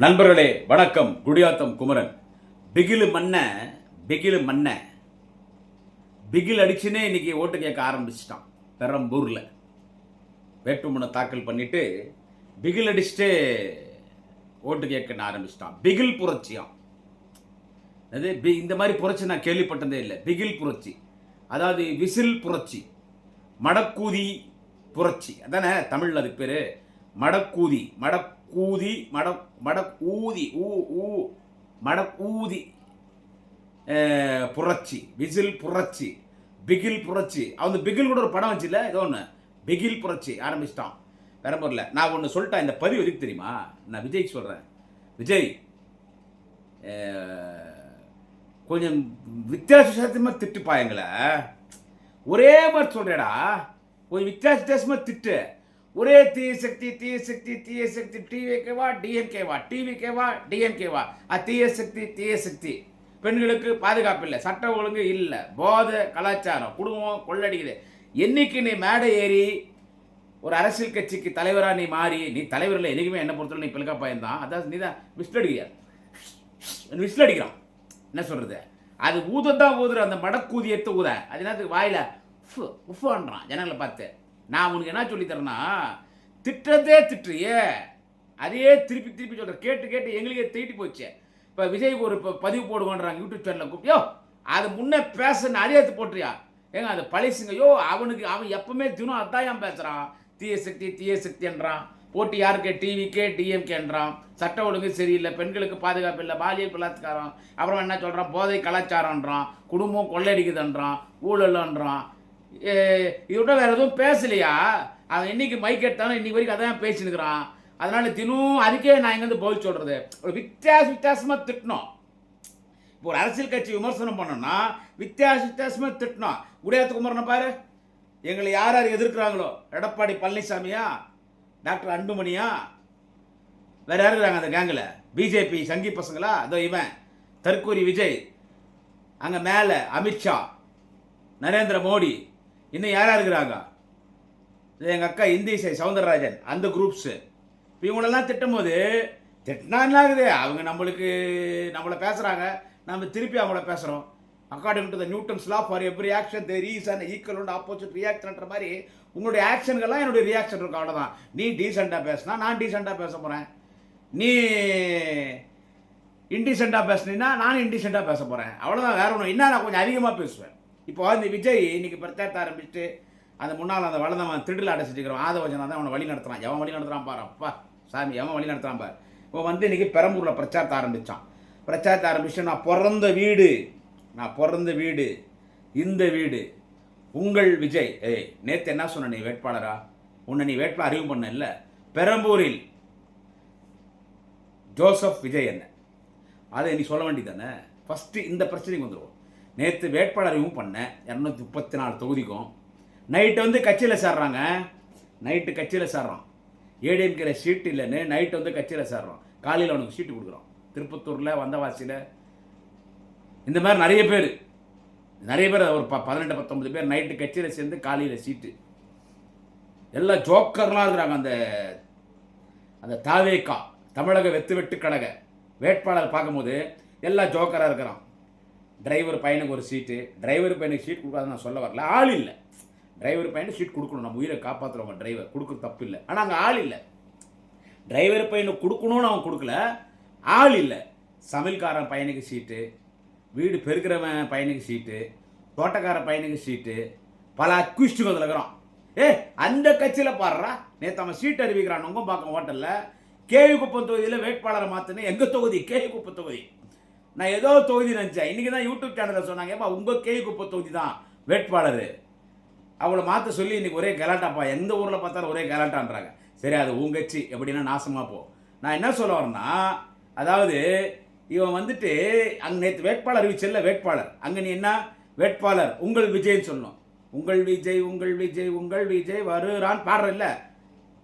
நண்பர்களே வணக்கம். குடியாத்தம் குமரன். பிகிலு மண்ண பிகில் அடிச்சுன்னே இன்னைக்கு ஓட்டு கேட்க ஆரம்பிச்சிட்டான். பெரம்பூரில் வேட்புமனு தாக்கல் பண்ணிட்டு பிகில் அடிச்சுட்டு ஓட்டு கேட்க ஆரம்பிச்சிட்டான். பிகில் புரட்சியாம். அது இந்த மாதிரி புரட்சி நான் கேள்விப்பட்டதே இல்லை. பிகில் புரட்சி, அதாவது விசில் புரட்சி, மடக்கூதி புரட்சி, அதானே தமிழில் அதுக்கு பேர். மடக்கூதி புரட்சி, விசில் புரட்சி, பிகில் புரட்சி. அவன் பிகில் கூட ஒரு படம் வச்சுல, ஏதோ ஒன்று பிகில் புரட்சி ஆரம்பிச்சிட்டான் பெரம்பூரில். நான் ஒன்று சொல்லிட்டேன், இந்த பதிவு எதுக்கு தெரியுமா? நான் விஜய்க்கு சொல்கிறேன். விஜய் கொஞ்சம் வித்தியாசமாக திட்டுப்பா எங்களை. ஒரே மாதிரி சொல்கிறேடா, கொஞ்சம் வித்தியாசமாக திட்டு. ஒரே தீய சக்தி டிவிகேவா டிஎம்கேவா தீய சக்தி. பெண்களுக்கு பாதுகாப்பு இல்லை, சட்ட ஒழுங்கு இல்லை, போதை கலாச்சாரம், குடும்பம் கொள்ளடிக்குது. என்னைக்கு நீ மேடை ஏறி ஒரு அரசியல் கட்சிக்கு தலைவராக நீ மாறி, நீ தலைவர் இல்லை என்றைக்குமே என்ன பொறுத்தவரை நீ பிள்ளைக்கா பயன்தான். அதாவது நீ தான் விசில் அடிக்கிறான். என்ன சொல்கிறது, அது ஊதத்தான் ஊதுற, அந்த மடக்கூதியத்தை ஊத, அது என்னத்துக்கு வாயில் உஃபான்றான் ஜனங்களை பார்த்து. நான் உனக்கு என்ன சொல்லித்தரேன்னா, திட்டத்தே திட்டுறியே, அதையே திருப்பி சொல்கிற. கேட்டு எங்களுக்கே தீட்டி போச்சு. இப்போ விஜய்க்கு ஒரு பதிவு போடுவோன்றாங்க யூடியூப் சேனலில் கூப்பிட்டு, யோ அது முன்னே பேசுன்னு அதே எடுத்து போட்டுறியா ஏங்க, அது பழிசுங்க. யோ அவன் எப்பவுமே தினம் அதான் பேசுகிறான். தீய சக்தின்றான். போட்டி யாருக்கு? டிவிக்கே டிஎம்கேன்றான். சட்ட ஒழுங்கு சரியில்லை, பெண்களுக்கு பாதுகாப்பு இல்லை, பாலியல் பலாத்காரம், அப்புறம் என்ன சொல்கிறான், போதை கலாச்சாரம்ன்றான், குடும்பம் கொள்ளடிக்குதுன்றான், ஊழல்ன்றான். இதோட வேறு எதுவும் பேசலையா? அவன் இன்னைக்கு மைக் எடுத்தாலும் இன்னைக்கு வரைக்கும் அதான் பேசினுக்கிறான். அதனால தினம் அதுக்கே நான் எங்கேருந்து பதில் சொல்கிறது. ஒரு வித்தியாசமாக திட்டணும். இப்போ ஒரு அரசியல் கட்சி விமர்சனம் பண்ணோம்னா வித்தியாசமாக திட்டணும். குடியாத்த குமரனை பாரு, எங்களை யார் எதிர்க்கிறாங்களோ, எடப்பாடி பழனிசாமியா, டாக்டர் அன்புமணியா, வேற யார் இருக்கிறாங்க அந்த கேங்கில்? பிஜேபி சங்கி பசங்களா? அதோ இவன் தற்கூரி விஜய், அங்கே மேலே அமித்ஷா, நரேந்திர மோடி, இன்னும் யாராக இருக்கிறாங்க? எங்கள் அக்கா இந்திசை சவுந்தரராஜன், அந்த குரூப்ஸு. இப்போ இவங்களெல்லாம் திட்டும் போது திட்டினா என்ன ஆகுது? அவங்க நம்மளை பேசுகிறாங்க, நம்ம திருப்பி அவங்கள பேசுகிறோம். According to the Newton's law for every action there is an equal and opposite ரியாக்ஷன்ன்ற மாதிரி உங்களுடைய ஆக்ஷனுக்கெல்லாம் என்னுடைய ரியாக்ஷன் இருக்கும். அவ்வளோதான். நீ டீசெண்டாக பேசினா நான் டீசெண்டாக பேச போகிறேன். நீ இன்டீசெண்டாக பேசுனீங்கன்னா நானும் இன்டீசெண்டாக பேச போகிறேன். அவ்வளோதான். வேற ஒன்றும் இன்னும் நான் கொஞ்சம் அதிகமாக பேசுவேன். இப்போ இந்த விஜய் இன்னைக்கு பிரச்சாரத்தை ஆரம்பிச்சுட்டு அந்த முன்னால் அந்த வளர்ந்தவன் திருடில் அடைச்சிட்டுக்கிறோம் ஆதவஜனா தான் அவனை வழி நடத்துகிறான். எவன் வழி நடத்துகிறான் பாரு, அப்பா சாமி, எவன் வழி நடத்துகிறான் பாரு. இப்போ இன்னைக்கு பெரம்பூரில் பிரச்சாரத்தை ஆரம்பித்தான். பிரச்சாரத்தை ஆரம்பிச்சு, நான் பிறந்த வீடு இந்த வீடு உங்கள் விஜய். நேற்று என்ன சொன்ன, நீ வேட்பாளரா? உன்னை நீ வேட்பாளர் அறிவு பண்ண இல்லை. பெரம்பூரில் ஜோசப் விஜய் என்ன, அதை நீ சொல்ல வேண்டியதானே? ஃபஸ்ட்டு இந்த பிரச்சனைக்கு வந்துடுவோம். நேற்று வேட்பாளர் அறிவும் பண்ணேன் 234 தொகுதிக்கும். நைட்டு கட்சியில் சேர்றாங்க. கட்சியில் சேர்றான். ஏடிஎம்கேல சீட்டு இல்லைன்னு நைட்டு கட்சியில் சேர்றான். காலையில் அவனுக்கு சீட்டு கொடுக்குறோம். திருப்பத்தூரில், வந்தவாசியில், இந்த மாதிரி நிறைய பேர் ஒரு 18-19 பேர் நைட்டு கட்சியில் சேர்ந்து காலையில் சீட்டு. எல்லாம் ஜோக்கர்லாம் இருக்கிறாங்க. அந்த தாவேகா தமிழக வெட்டு கழக வேட்பாளர் பார்க்கும்போது எல்லாம் ஜோக்கராக இருக்கிறான். டிரைவர் பையனுக்கு ஒரு சீட்டு. டிரைவர் பையனுக்கு சீட் கொடுக்காதுன்னு நான் சொல்ல வரல. ஆள் இல்லை. டிரைவர் பையனுக்கு சீட் கொடுக்கணும். நம்ம உயிரை காப்பாற்றுறவங்க டிரைவர் கொடுக்குற தப்பு இல்லை. ஆனால் அங்கே ஆள் இல்லை. டிரைவர் பையனுக்கு கொடுக்கணும்னு அவன் கொடுக்கல, ஆள் இல்லை. சமையல்காரன் பையனுக்கு சீட்டு, வீடு பெருக்கிறவன் பையனுக்கு சீட்டு, தோட்டக்கார பையனுக்கு சீட்டு, பல அக்யூஸ்டுங்க அதில் இருக்கிறான். அந்த கட்சியில் பாடுறா, நேற்று அவன் சீட்டு அறிவிக்கிறான். நொங்கம்பாக்கம் ஹோட்டலில் கேவி குப்பம் தொகுதியில் வேட்பாளரை மாற்றினேன். எங்கள் தொகுதி கேவி குப்பம் தொகுதி. நான் ஏதோ தொகுதி நினச்சேன். இன்றைக்கி தான் யூடியூப் சேனலில் சொன்னாங்க, ஏப்பா உங்கள் கேவி குப்பம் தொகுதி தான் வேட்பாளர், அவளை மாற்ற சொல்லி இன்றைக்கி ஒரே கலாட்டாப்பா, எந்த ஊரில் பார்த்தாலும் ஒரே கலாட்டான்றாங்க. சரி, அது உங்கள் கட்சி எப்படின்னா நாசமாக போ. நான் என்ன சொல்ல வரேன்னா, அதாவது இவன் அங்கே நேற்று வேட்பாளர் அறிவிச்சல்ல, வேட்பாளர் அங்கே நீ என்ன வேட்பாளர் உங்கள் விஜய்ன்னு சொல்லணும். உங்கள் விஜய் வருறான்னு பாடுற இல்லை,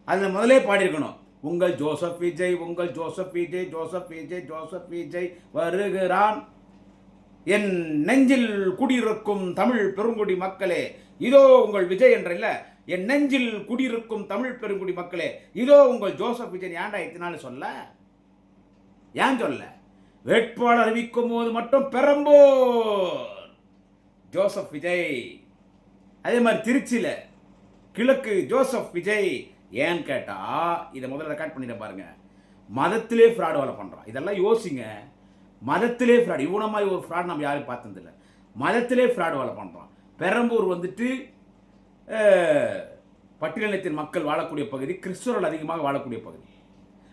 அதில் முதலே பாடியிருக்கணும். உங்கள் ஜோசப் விஜய் வருகிறான். என் நெஞ்சில் குடியிருக்கும் தமிழ் பெருங்குடி மக்களே, இதோ உங்கள் விஜய் என்ற இல்லை, என் நெஞ்சில் குடியிருக்கும் தமிழ் பெருங்குடி மக்களே, இதோ உங்கள் ஜோசப் விஜய். ஏன்டா இத்தனை நாள் சொல்ல? ஏன் சொல்ல? வேட்பாளர் அறிவிக்கும் போது மட்டும் பெரம்பூர் ஜோசப் விஜய், அதே மாதிரி திருச்சியில் கிழக்கு ஜோசப் விஜய். ஏன்னு கேட்டா இதை முதல்ல ரெக்கார்ட் பண்ணிட பாருங்க. மதத்திலே ஃப்ராடு வேலை பண்றான். இதெல்லாம் யோசிங்க. மதத்திலே ஃப்ராட். இவன மாதிரி ஒரு ஃப்ராட் நம்ம யாரும் பார்த்ததில்லை. மதத்திலே ஃப்ராடு வேலை பண்றான். பெரம்பூர் வந்துட்டு பட்டியலினத்தின் மக்கள் வாழக்கூடிய பகுதி, கிறிஸ்தவர்கள் அதிகமாக வாழக்கூடிய பகுதி.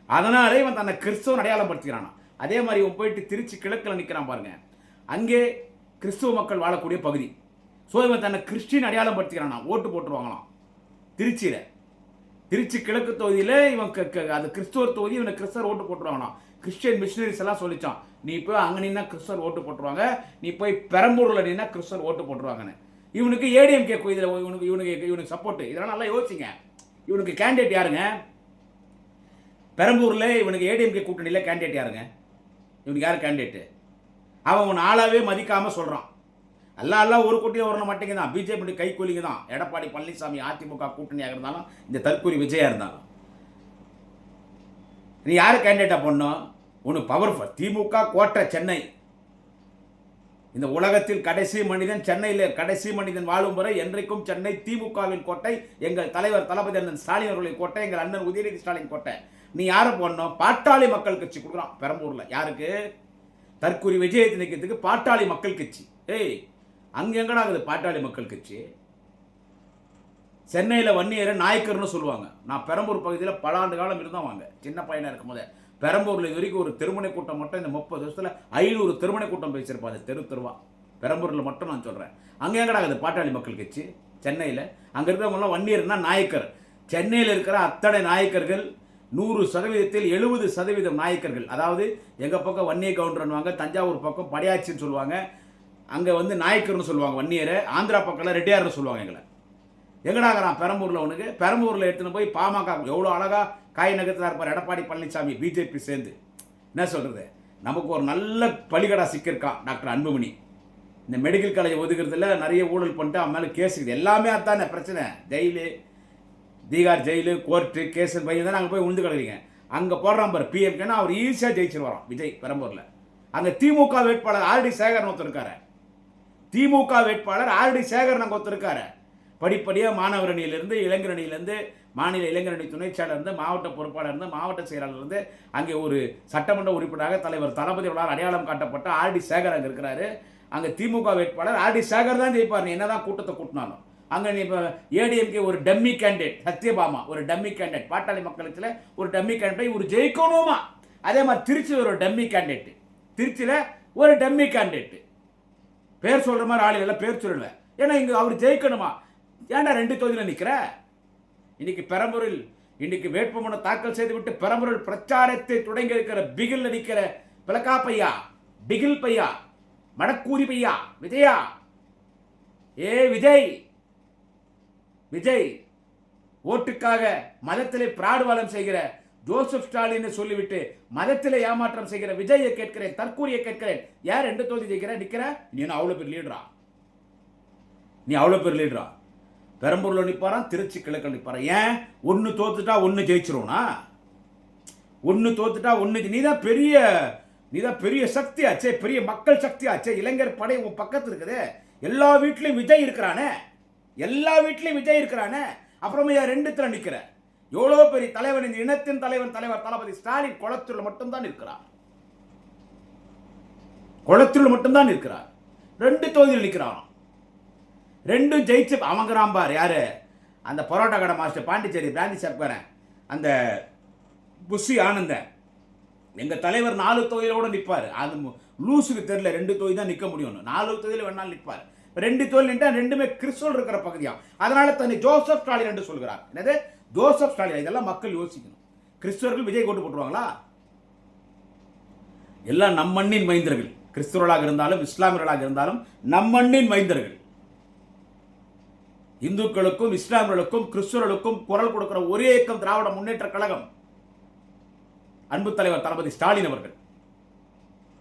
அதனாலே இவன் தன்னை கிறிஸ்தவன் அடையாளப்படுத்திக்கிறானா. அதே மாதிரி இவன் போயிட்டு திருச்சி கிழக்கில் நிற்கிறான் பாருங்க, அங்கே கிறிஸ்துவ மக்கள் வாழக்கூடிய பகுதி. ஸோ இவன் தன்னை கிறிஸ்டின் அடையாளப்படுத்திக்கிறானா. ஓட்டு போட்டுருவாங்களாம் திருச்சியில். திருச்சி கிழக்கு தொகுதியில் இவன் அந்த கிறிஸ்துவர் தொகுதி, இவனை கிறிஸ்தவர் ஓட்டு போட்டுருவாங்களாம். கிறிஸ்டியன் மிஷினரிஸ் எல்லாம் சொல்லிச்சான், நீ போய் அங்கே நின்னா கிறிஸ்தவர் ஓட்டு போட்டுருவாங்க, நீ போய் பெரம்பூரில் நின்னா கிறிஸ்தவர் ஓட்டு போட்டுருவாங்கன்னு. இவனுக்கு ஏடிஎம்கே இதில் இவனுக்கு சப்போர்ட். இதெல்லாம் நல்லா யோசிங்க. இவனுக்கு கேண்டிடேட் யாருங்க? பெரம்பூரில் இவனுக்கு ஏடிஎம்கே கூட்டணியில் கேண்டிடேட் யாருங்க? இவனுக்கு யார் கேண்டிடேட்டு? அவன் ஆளாவே மதிக்காமல் சொல்கிறான். எல்லாம் ஒரு கூட்டியும் வரணும் மாட்டேங்க தான். பிஜேபி கைக்கூலிங்க தான். எடப்பாடி பழனிசாமி அதிமுக கூட்டணியாக இருந்தாலும், இந்த தற்கூரி விஜயா இருந்தாலும், நீ யாரு கேண்டிடேட்டா பண்ணோம்? ஒன்று பவர்ஃபுல் திமுக கோட்டை சென்னை. இந்த உலகத்தில் கடைசி மனிதன் சென்னையில் கடைசி மனிதன் வாழும் வரை என்றைக்கும் சென்னை திமுகவின் கோட்டை. எங்கள் தலைவர் தளபதி அண்ணன் ஸ்டாலின் அவர்களின் கோட்டை, எங்கள் அண்ணன் உதயநிதி ஸ்டாலின் கோட்டை. நீ யாரை போடணும்? பாட்டாளி மக்கள் கட்சி கொடுக்குறான் பெரம்பூரில். யாருக்கு? தற்கூரி விஜயத்தை நிற்கிறதுக்கு பாட்டாளி மக்கள் கட்சி. ஏய், அங்கே எங்கடா இருக்குது பாட்டாளி மக்கள் கட்சி? சென்னையில் வன்னியரை நாயக்கர்னு சொல்லுவாங்க. நான் பெரம்பூர் பகுதியில் பல ஆண்டு காலம் இருந்தால் வாங்க, சின்ன பையனாக இருக்கும் போதே. பெரம்பூரில் இது வரைக்கும் ஒரு திருமண கூட்டம் மட்டும் இந்த 30 வருஷத்தில் 500 திருமண கூட்டம் பேசியிருப்பாங்க தெருவா. பெரம்பூரில் மட்டும் நான் சொல்கிறேன். அங்கே எங்கடா இருக்குது பாட்டாளி மக்கள் கட்சி? சென்னையில். அங்கே இருக்கிறவங்களாம் வன்னியர்னா நாயக்கர். சென்னையில் இருக்கிற அத்தனை நாயக்கர்கள் 100%, 70% நாயக்கர்கள். அதாவது எங்கள் பக்கம் வன்னிய கவுண்டர்னுவாங்க, தஞ்சாவூர் பக்கம் படையாச்சின்னு சொல்லுவாங்க, அங்கே வந்து நாயக்கர்னு சொல்லுவாங்க வன்னியரை. ஆந்திரா பக்கம்லாம் ரெட்டியார்னு சொல்லுவாங்க எங்களை. எங்கடாகிறான் பெரம்பூரில்? உனக்கு பெரம்பூரில் எடுத்துன்னு போய் பாமக எவ்வளோ அழகாக காய் நகரத்தில் இருப்பார் எடப்பாடி பழனிசாமி, பிஜேபி சேர்ந்து. என்ன சொல்கிறது, நமக்கு ஒரு நல்ல பலிகடா சிக்கியிருக்கான் டாக்டர் அன்புமணி. இந்த மெடிக்கல் காலேஜ் ஒதுக்கிறதுல நிறைய ஊழல் பண்ணிட்டு அவன் மேலே கேஸ் இருக்குது. எல்லாமே அதுதானே பிரச்சனை. Jail, Tihar jail, court case பையன் தான் நாங்கள் போய் உழுந்து கிடக்குறீங்க. அங்கே போடுறான் பாரு பிஎம்கேன்னா அவர் ஈஸியாக ஜெயிச்சிருவாராம் விஜய் பெரம்பூரில். அங்கே திமுக வேட்பாளர் ஆர்டி சேகர்னு ஒருத்தருக்காரு. திமுக வேட்பாளர் ஆர்டி சேகர் அங்கே ஒருத்தருக்காரு. படிப்படியாக மாணவர் அணியிலிருந்து, இளைஞர் அணியிலேருந்து, மாநில இளைஞரணி துணை செயலர் இருந்து, மாவட்ட பொறுப்பாளர் இருந்து, மாவட்ட செயலாளர் இருந்து, அங்கே ஒரு சட்டமன்ற உறுப்பினராக தலைவர் தளபதி அவர்களால் அடையாளம் காட்டப்பட்ட ஆர்டி சேகர் அங்கே இருக்கிறாரு. அங்கே திமுக வேட்பாளர் ஆர்டி சேகர் தான் ஜெயிப்பார். நீ என்னதான் கூட்டத்தை கூட்டினாலும் அங்கே நீ இப்போ ஏடிஎம்கே ஒரு டம்மி கேண்டிடேட் சத்யபாமா, ஒரு டம்மி கேண்டிடேட் பாட்டாளி மக்களத்தில் ஒரு டம்மி கேண்டிடேட் ஒரு ஜெயிக்கணுமா. அதே மாதிரி திருச்சியில் ஒரு டம்மி கேண்டிடேட், திருச்சியில் ஒரு டம்மி கேண்டிடேட். பேர் சொல்கிற மாதிரி ஆளுகள் பேர் சொல்லுவேன். ஏன்னா இங்கே அவர் ஜெயிக்கணுமா. ஏன்டா 2 தொகுதியில் நிற்கிற? இன்னைக்கு பெரம்பூரில் இன்னைக்கு வேட்புமனு தாக்கல் செய்துவிட்டு பெரம்பூரில் பிரச்சாரத்தை தொடங்கி இருக்கிற பிகில் நிற்கிற பிளக்கா பையா, பிகில் பையா, மடக்கூரி பையா, விஜயா. ஏ விஜய், விஜய் ஓட்டுக்காக மதத்திலே பிராடுவாளம் செய்கிற ஜோசப் ஸ்டாலின் சொல்லிவிட்டு மதத்திலே ஏமாற்றம் செய்கிற விஜயை கேட்கிறேன், தற்கூரியை கேட்கிறேன். யார் 2 தொகுதி ஜெயிக்கிற நிற்கிற? நீ அவ்வளோ பேர் லீடரா? நீ அவ்வளோ பேர் லீடரா? பெரம்பூரில் நிற்பாரான், திருச்சி கிழக்கில் நிற்பாரான். ஏன்? 1 தோத்துட்டா 1 ஜெயிச்சிருவோனா? 1 தோத்துட்டா 1. நீதான் பெரிய சக்தி ஆச்சே, பெரிய மக்கள் சக்தி ஆச்சே. இளைஞர் படை உன் பக்கத்தில் இருக்குது. எல்லா வீட்லையும் விஜய் இருக்கிறானே, எல்லா வீட்லையும் விஜய் இருக்கிறானே. அப்புறமே 2த்துல நிற்கிற எவ்வளோ பெரிய தலைவன். இந்த இனத்தின் தலைவர் தளபதி ஸ்டாலின் குளத்தூரில் மட்டும்தான் இருக்கிறார். குளத்தூரில் மட்டும்தான் இருக்கிறார். 2 தொகுதியில் நிற்கிறான். 2 ஜெயிச்சு அவங்கிறான் பார். யாரு? அந்த பரோட்டா கடை மாஸ்டர் பாண்டிச்சேரி பிராந்தி சாப்பிட்றேன் அந்த புஷி ஆனந்தன். எங்கள் தலைவர் 4 தொகுதியோட நிற்பார். அது லூஸுக்கு தெரியல 2 தொகுதி தான் நிற்க முடியும். 4 தொகுதியில் வேணாலும் நிற்பார். 2 தொகுதி நின்றா 2மே கிறிஸ்துவ இருக்கிற பகுதியா. அதனால தன்னை ஜோசப் ஸ்டாலின் என்று சொல்கிறார். என்னது ஜோசப் ஸ்டாலின்? இதெல்லாம் மக்கள் யோசிக்கணும். கிறிஸ்துவர்கள் விஜய் ஓட்டு போட்டுருவாங்களா? எல்லாம் நம் மண்ணின் மைந்தர்கள். கிறிஸ்துவர்களாக இருந்தாலும் இஸ்லாமியர்களாக இருந்தாலும் நம் மண்ணின் மைந்தர்கள். இந்துக்களுக்கும் இஸ்லாமியர்களுக்கும் கிறிஸ்துவர்களுக்கும் குரல் கொடுக்கிற ஒரே இயக்கம் திராவிட முன்னேற்ற கழகம். அன்பு தலைவர் தளபதி ஸ்டாலின் அவர்கள்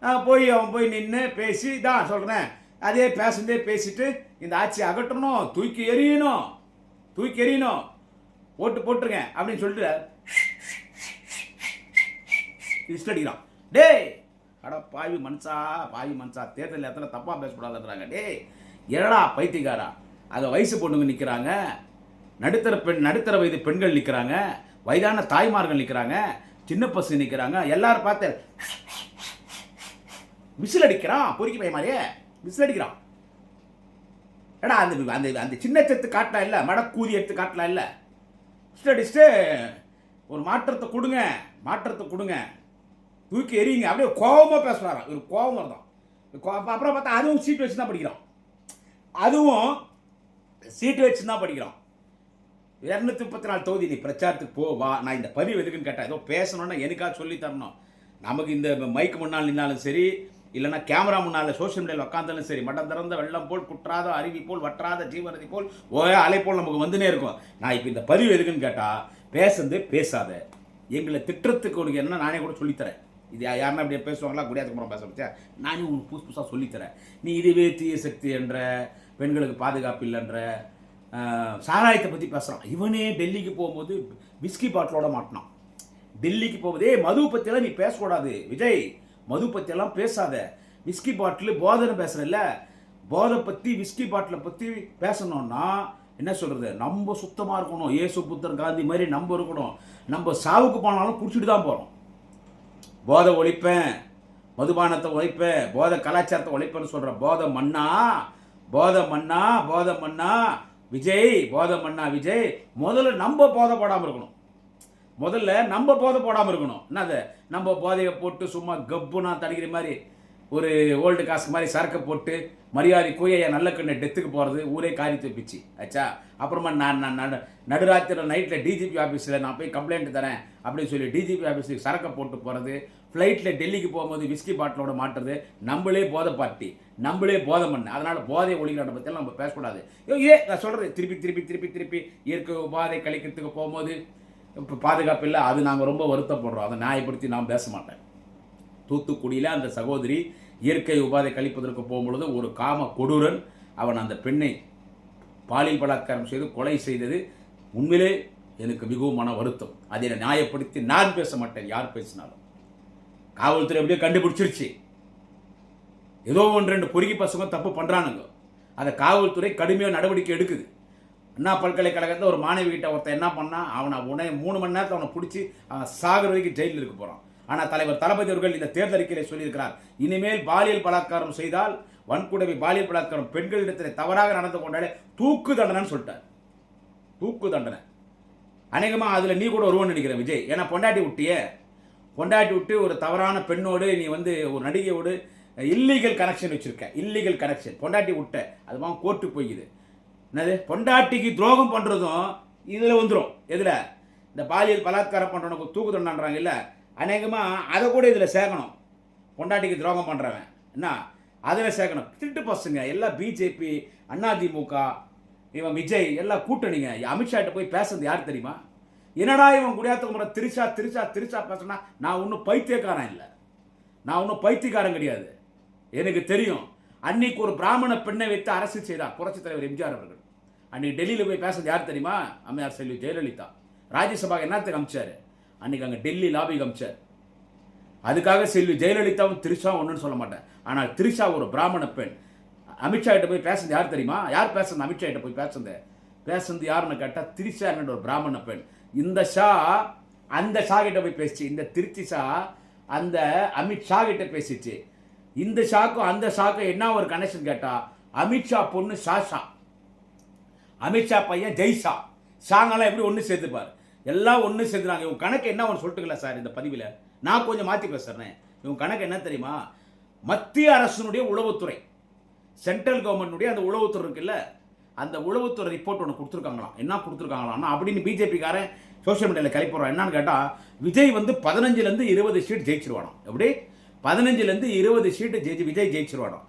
அவன் போய் நின்று பேசி தான் சொல்றேன். அதே பேசண்டே பேசிட்டு இந்த ஆட்சியை அகற்றணும், தூக்கி எறியணும், ஓட்டு போட்டுருங்க அப்படின்னு சொல்லிட்டு அடிக்கிறான். டேய் அட பாவி மனுஷா தேர்தல் இடத்துல தப்பாக பேசக்கூடாதுன்றாங்க. டேய் என்னடா பைத்தியக்காரா, அங்கே வயசு பொண்ணுங்க நிற்கிறாங்க, நடுத்தர வயது பெண்கள் நிற்கிறாங்க, வயதான தாய்மார்கள் நிற்கிறாங்க, சின்ன பசங்க நிற்கிறாங்க. எல்லாரும் பார்த்து விசில் அடிக்கிறான், பொறுக்கி பைய மாதிரியே விசில் அடிக்கிறான். ஏடா அந்த அந்த அந்த சின்ன செத்து காட்டலாம் இல்லை, மடக்கூதி எடுத்து காட்டலாம் இல்லை, விசில் அடிச்சுட்டு ஒரு மாற்றத்தை கொடுங்க, தூக்கி எறியுங்க. அப்படியே கோபமாக பேசுகிறாராம். ஒரு கோபம் வருதான். அப்புறம் பார்த்தா அதுவும் சீட்டு வச்சு தான் படிக்கிறான். 234 தொகுதி நீ பிரச்சாரத்துக்கு போ வா. நான் இந்த பதிவு எதுக்குன்னு கேட்டேன், ஏதோ பேசணும்னா எனக்காக சொல்லி தரணும். நமக்கு இந்த மைக்கு முன்னால் நின்னாலும் சரி, இல்லைன்னா கேமரா முன்னால் சோஷியல் மீடியாவில் உட்காந்தாலும் சரி, மட்டம் திறந்த வெள்ளம் போல், குற்றாத அருவி போல், வற்றாத ஜீவநதி போல், ஓய அலை போல் நமக்கு வந்துனே இருக்கும். நான் இப்போ இந்த பதிவு எதுக்குன்னு கேட்டால், பேசாத, எங்களை திட்டத்துக்கு உனக்கு என்ன நானே கூட சொல்லித்தரேன். இது யாருன்னா அப்படியே பேசுவாங்களா, குடியாத்துக்கு அப்புறம் பேச வச்சா நானே உனக்கு புதுசாக சொல்லித்தரேன். நீ இதுவே தீய சக்தி என்ற, பெண்களுக்கு பாதுகாப்பு இல்லைன்ற, சாராயத்தை பற்றி பேசுகிறான். இவனே டெல்லிக்கு போகும்போது விஸ்கி பாட்டிலோட மாட்டினான். டெல்லிக்கு போகும்போதே மது பற்றியெல்லாம் நீ பேசக்கூடாது விஜய், மது பற்றியெல்லாம் பேசாத. விஸ்கி பாட்டில் போதைன்னு பேசுகிறல்ல, போதை பற்றி விஸ்கி பாட்டிலை பற்றி பேசணுன்னா என்ன சொல்கிறது, நம்ம சுத்தமாக இருக்கணும். ஏசு புத்தர் காந்தி மாதிரி நம்ம இருக்கணும். நம்ம சாவுக்கு போனாலும் குடிச்சிட்டு தான் போகிறோம். போதை ஒழிப்பேன், மதுபானத்தை ஒழிப்பேன், போதை கலாச்சாரத்தை ஒழிப்பேன்னு சொல்கிற போதை மண்ணா விஜய், விஜய் முதல்ல நம்ம போதை போடாமல் இருக்கணும். என்னது, நம்ம போதையை போட்டு சும்மா கப்புனா தடிக்கிற மாதிரி ஒரு ஓல்டு காசுக்கு மாதிரி சரக்கை போட்டு மரியாதைக்குரிய நல்ல கண்ணை டெத்துக்கு போகிறது, ஊரே காரி தப்பிச்சு ஆச்சா. அப்புறமா நான் நடுராத்திரி நைட்டில் டிஜிபி ஆஃபீஸில் நான் போய் கம்ப்ளைண்ட் தரேன் அப்படின்னு சொல்லி டிஜிபி ஆஃபீஸுக்கு சரக்கை போட்டு போகிறது, ஃப்ளைட்டில் டெல்லிக்கு போகும்போது விஸ்கி பாட்டிலோட மாட்டுறது, நம்மளே போதை பார்ட்டி, நம்மளே போதை மண். அதனால் போதை ஒழிக்கிறத பற்றியெல்லாம் நம்ம பேசக்கூடாது. நான் சொல்கிறது திருப்பி இயற்கை உபாதை கழிக்கிறதுக்கு போகும்போது இப்போ பாதுகாப்பு இல்லை, அது நாங்கள் ரொம்ப வருத்தப்படுறோம். அதை நியாயப்படுத்தி நான் பேச மாட்டேன். தூத்துக்குடியில் அந்த சகோதரி இயற்கை உபாதை கழிப்பதற்கு போகும்பொழுது ஒரு காம கொடூரன் அவன் அந்த பெண்ணை பாலியல் பலாத்காரம் செய்து கொலை செய்தது உண்மையிலே எனக்கு மிகவும் மன வருத்தம். அதை நியாயப்படுத்தி நான் பேச மாட்டேன், யார் பேசினாலும். காவல்துறை எப்படியோ கண்டுபிடிச்சிருச்சு, ஏதோ 1-2 பொறுக்கி பசங்க தப்பு பண்ணுறானுங்க, அதை காவல்துறை கடுமையாக நடவடிக்கை எடுக்குது. அண்ணா பல்கலைக்கழகத்தில் ஒரு மாணவி கிட்ட ஒருத்தன் என்ன பண்ணால், அவனை 3 மணி நேரத்தில் அவனை பிடிச்சி அவன் சாகிற வரைக்கும் ஜெயிலில் இருக்க போகிறான். ஆனால் தலைவர் தளபதி அவர்கள் இந்த தேர்தல் அறிக்கையில் சொல்லியிருக்கிறார், இனிமேல் பாலியல் பலாத்காரம் செய்தால், வன்கொடுமை பாலியல் பலாத்காரம் பெண்களிடத்தில் தவறாக நடந்து கொண்டாலே தூக்கு தண்டனைன்னு சொல்லிட்டார். தூக்கு தண்டனை. அநேகமாக அதில் நீ கூட வருவோன்னு நினைக்கிறேன் விஜய். ஏன்னா பொண்டாட்டி விட்டு ஒரு தவறான பெண்ணோடு நீ ஒரு நடிகையோடு இல்லீகல் கனெக்ஷன் வச்சுருக்க, இல்லீகல் கனெக்ஷன் பொண்டாட்டி விட்ட, அதுமா கோர்ட்டுக்கு போய்க்குது. என்னது, பொண்டாட்டிக்கு துரோகம் பண்ணுறதும் இதில் வந்துடும். எதில், இந்த பாலியல் பலாத்காரம் பண்ணுறவனுக்கு தூக்கு தண்டனைன்றாங்க இல்லை, அநேகமாக அதை கூட இதில் சேர்க்கணும். பொண்டாட்டிக்கு துரோகம் பண்ணுறவன் என்ன அதில் சேர்க்கணும். திருட்டு பசங்க எல்லாம் பிஜேபி, அதிமுக, இவன் விஜய் எல்லாம் கூட்டணிங்க. அமித்ஷாட்ட போய் பேசுறது யார் தெரியுமா? என்னடா இவன் குடியாத்துக்கு முறை திருச்சா பேசுனா, நான் ஒன்றும் பைத்தியக்காரன் இல்லை, நான் ஒன்றும் பைத்தியக்காரன் கிடையாது. எனக்கு தெரியும். அன்னைக்கு ஒரு பிராமண பெண்ணை வைத்து அரசு செய்தார் புரட்சித் தலைவர் எம்ஜிஆர் அவர்கள். அன்னைக்கு டெல்லியில் போய் பேசுறது யார் தெரியுமா? அம்மையார் செல்வி ஜெயலலிதா. ராஜ்யசபா என்னத்துக்கு அமிச்சார்? அன்னைக்கு அங்கே டெல்லி லாபிக்கு அமிச்சார். அதுக்காக செல்வி ஜெயலலிதாவும் திரிஷா ஒன்றுன்னு சொல்ல மாட்டேன். ஆனால் திரிஷா ஒரு பிராமண பெண். அமித்ஷா கிட்ட போய் பேசுறது யார் தெரியுமா? யார் பேசுறது? அமித்ஷா கிட்ட போய் பேசுறது யாருன்னு கேட்டால் திரிஷா என்ற ஒரு பிராமண பெண். இந்த ஷா அந்த ஷா கிட்ட போய் பேசிச்சு, இந்த திருச்சி ஷா அந்த அமித்ஷா கிட்ட பேசிச்சு. இந்த ஷாக்கும் அந்த ஷாக்கும் என்ன ஒரு கனெக்ஷன் கேட்டா, அமித்ஷா பொண்ணு ஷா, அமித்ஷா பையன் ஜெய்ஷா. ஷாங்கெல்லாம் எப்படி ஒன்று சேர்த்துப்பார், எல்லாம் ஒன்று சேர்த்துறாங்க. இவங்க கணக்கு என்ன ஒன்று சொல்லிட்டுக்கல சார் இந்த பதிவில், நான் கொஞ்சம் மாற்றி பேசுகிறேன். இவங்க கணக்கு என்ன தெரியுமா? மத்திய அரசினுடைய உளவுத்துறை, சென்ட்ரல் கவர்மெண்ட்டுடைய அந்த உளவுத்துறை இருக்குல்ல, அந்த உளவுத்துறை ரிப்போர்ட் ஒன்று கொடுத்துருக்காங்களாம். என்ன கொடுத்துருக்காங்களாம்னா, அப்படின்னு பிஜேபிக்காரன் சோஷியல் மீடியாவில் கிளப்பிடுறான். என்னன்னு கேட்டால், விஜய் 15 20 சீட் ஜெயிச்சிருவானோ. எப்படி 15 20 சீட்டு விஜய் ஜெயிச்சிருவானோ.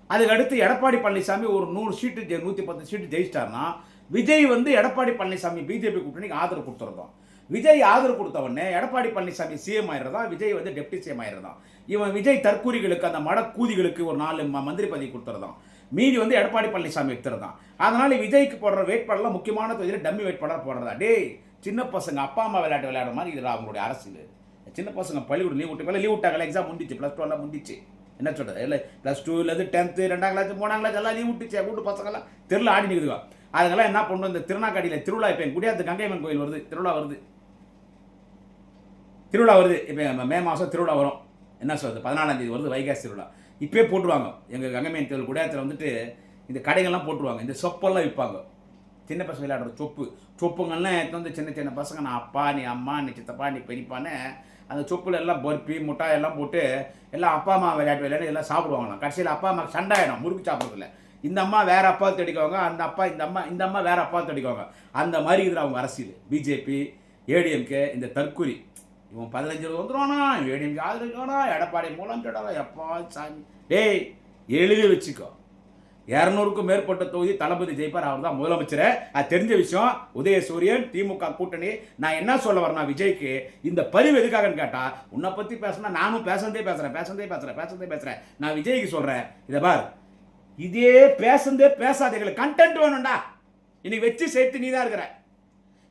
அதுக்கடுத்து எடப்பாடி பழனிசாமி ஒரு 100 சீட்டு 110 சீட்டு ஜெயிச்சிட்டாருன்னா, விஜய் எடப்பாடி பழனிசாமி பிஜேபி கூட்டணிக்கு ஆதரவு கொடுத்துருந்தோம். விஜய் ஆதரவு கொடுத்தவொடனே எடப்பாடி பழனிசாமி சிஎம் ஆயிடுறதா, விஜய் டெப்டி சிஎம் ஆயிடுறதான். இவன் விஜய் தற்கூரிகளுக்கு, அந்த மடக்கூதிகளுக்கு ஒரு 4 மந்திரி பதவி கொடுத்துருதான். மீதி எடப்பாடி பழனிசாமி எடுத்துருதான். அதனால விஜய்க்கு போடுற வேட்பாளர்லாம் முக்கியமான தொகுதியில் டம்மி வேட்பாளர் போடுறதா. டேய், சின்ன பசங்க அப்பா அம்மா விளையாட்டு விளையாடுற மாதிரி இதில் அவங்களுடைய அரசியல். சின்ன பசங்க பள்ளிக்கூடம் லீவ் விட்டு லீவ் விட்டாங்களே, எக்ஸாம் முடிஞ்சிச்சு, +2 எல்லாம் முடிஞ்சிச்சு. என்ன சொல்கிறது, இல்லை +2லேருந்து 10th 2ஆம் கிளாஸ் 3ஆம் கிளாஸ் எல்லாம் லீவ் விட்டுச்சு. கூட்டு பசங்கள்லாம் தெருவில் ஆடி நிற்குதுங்க. அதுக்கெல்லாம் என்ன பண்ணுறோம், இந்த திருநாக்காடியில் திருவிழா, இப்போ என் குடியாத்து கங்கையம்மன் கோயில் வருது, திருவிழா வருது இப்போ மே மாதம் திருவிழா வரும். என்ன சொல்கிறது, 14ஆம் தேதி வருது வைகாசி திருவிழா. இப்போயே போட்டுருவாங்க எங்கள் கங்கையம்மன் கோயில் குடியாத்தில் வந்துட்டு இந்த கடைகள்லாம் போட்டுருவாங்க. இந்த சொப்பெல்லாம் விற்பாங்க, சின்ன பசங்க விளையாடுற சொப்புங்கள்லாம் எடுத்து வந்து சின்ன சின்ன பசங்க, நான் அப்பா நீ அம்மா நீ சித்தப்பா நீ பெரியப்பான்னு அந்த சொப்பில் எல்லாம் பருப்பி முட்டாய் எல்லாம் போட்டு எல்லாம் அப்பா அம்மா விளையாட்டு எல்லாம் சாப்பிடுவாங்களாம். கடைசியில் அப்பா அம்மா சண்டை ஆகிடும் முறுக்கு சாப்பிட்றதுல. இந்த அம்மா வேறு அப்பா தேடிக்குவாங்க, அந்த அப்பா இந்த அம்மா வேறு அப்பா தேடிக்குவாங்க. அந்த மாதிரி இருக்கிற அவங்க அரசியல் பிஜேபி ஏடிஎம்கே இந்த தற்கொலை. இவன் 15 வந்துடுவானா, ஏடிஎம்கே ஆதரிக்கானா, எடப்பாடி மூலம் கேட்டாரா, எப்பா சாமி டேய் எழுதி வச்சுக்கோ. 200க்கும் மேற்பட்ட தொகுதி தளபதி ஜெயிப்பார், அவர் தான் முதலமைச்சர். அது தெரிஞ்ச விஷயம். உதயசூரியன் திமுக கூட்டணி. நான் என்ன சொல்ல வரேன்னா, விஜய்க்கு இந்த பதிவு எதுக்காகன்னு கேட்டால், உன்னை பற்றி பேசினா நானும் பேசுறதே பேசுகிறேன். நான் விஜய்க்கு சொல்கிறேன், இதை பார், இதே பேசாத, எங்களுக்கு கண்டென்ட் வேணும்டா. இன்னைக்கு வச்சு சேர்த்து நீ தான் இருக்கிற.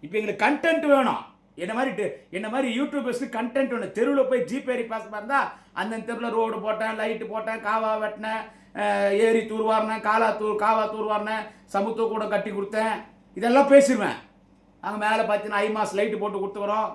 இப்போ எங்களுக்கு கண்டென்ட் வேணும். என்ன மாதிரி யூடியூபர்ஸ்க்கு கண்டென்ட் வேணும். தெருவில் போய் ஜிபேரி பேச இருந்தா அந்த தெருவில் ரோடு போட்டேன், லைட்டு போட்டேன், காவா வெட்டினேன், ஏரி தூர்வாரினேன், காவா தூர்வாரினேன், சமுத்துவ கூட கட்டி கொடுத்தேன், இதெல்லாம் பேசிடுவேன். அங்கே மேலே பார்த்தீங்கன்னா ஐமாஸ் லைட்டு போட்டு கொடுத்துக்கிறோம்,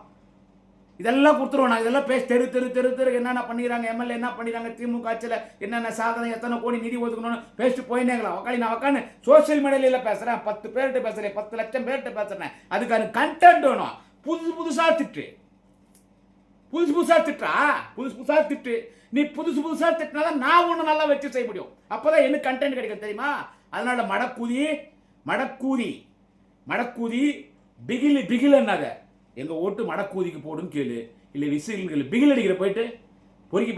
இதெல்லாம் கொடுத்துருவோம். நான் இதெல்லாம் பேசி தெரு என்னென்ன பண்ணிக்கிறாங்க, எம்எல்ஏ என்ன பண்ணிக்கிறாங்க, திமுக ஆட்சியில் என்னென்ன சாதனை, எத்தனை கோடி நிதி ஒதுக்கணும்னு பேசிட்டு போயினேங்களா. நான் உட்காந்து சோசியல் மீடியாவில் பேசுகிறேன், 10 பேர்கிட்ட பேசுகிறேன், 10 லட்சம் பேர்கிட்ட பேசுகிறேன். அதுக்கான கண்டென்ட் வேணும். புதுசாக திட்டு, புதுசாக திட்டு. நீ புதுசாக திட்டினாதான் நான் ஒன்று நல்லா வச்சு செய்ய முடியும். அப்போதான் எனக்கு கண்டென்ட் கிடைக்கும், தெரியுமா? அதனால மடக்கூதி பிகில் என்னாக எங்கள் ஓட்டு மடக்கூதிக்கு போடுன்னு கேளு, இல்லை விசில் கேளு. பிகில் அடிக்கிற போயிட்டு பொறுக்கி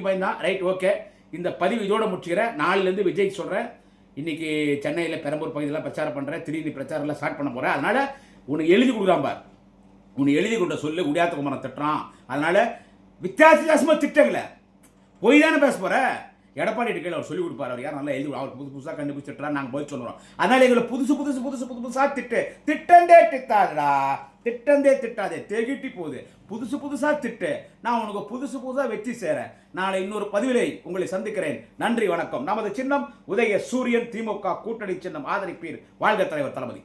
பையன் தான். Right, okay. இந்த பதிவு இதோட முடிச்சுக்கிறேன். நாளிலேருந்து விஜய்க்கு சொல்கிறேன். இன்னைக்கு சென்னையில் பெரம்பூர் பகுதியெல்லாம் பிரச்சாரம் பண்ணுறேன், திடீர்னு பிரச்சாரம்லாம் ஸ்டார்ட் பண்ண போகிறேன். அதனால் உனக்கு எழுதி கொடுக்காம பார், உனக்கு எழுதி கொண்ட சொல்லு உடையாத்த குமரன் திட்டுறான். அதனால் வித்தியாசமாக திட்டங்கள போய் தானே பேச போகிற. எடப்பாடி கையில் அவர் சொல்லிக் கொடுப்பார், அவர் யார் நல்லா எழுதி, அவர் புதுசாக கண்டுபிடிச்சு திட்டுறா, நாங்கள் போய் சொல்லுறோம். அதனால் எங்களை புதுசாக திட்டந்தே திட்டாதே, தெகிட்டி போகுது. புதுசாக திட்டு. நான் உனக்கு புதுசாக வச்சு சேரேன். நாளை இன்னொரு பதிவிலை உங்களை சந்திக்கிறேன். நன்றி, வணக்கம். நமது சின்னம் உதய சூரியன், திமுக கூட்டணி சின்னம். ஆதரிப்பீர். வாழ்க தலைவர் தளபதி.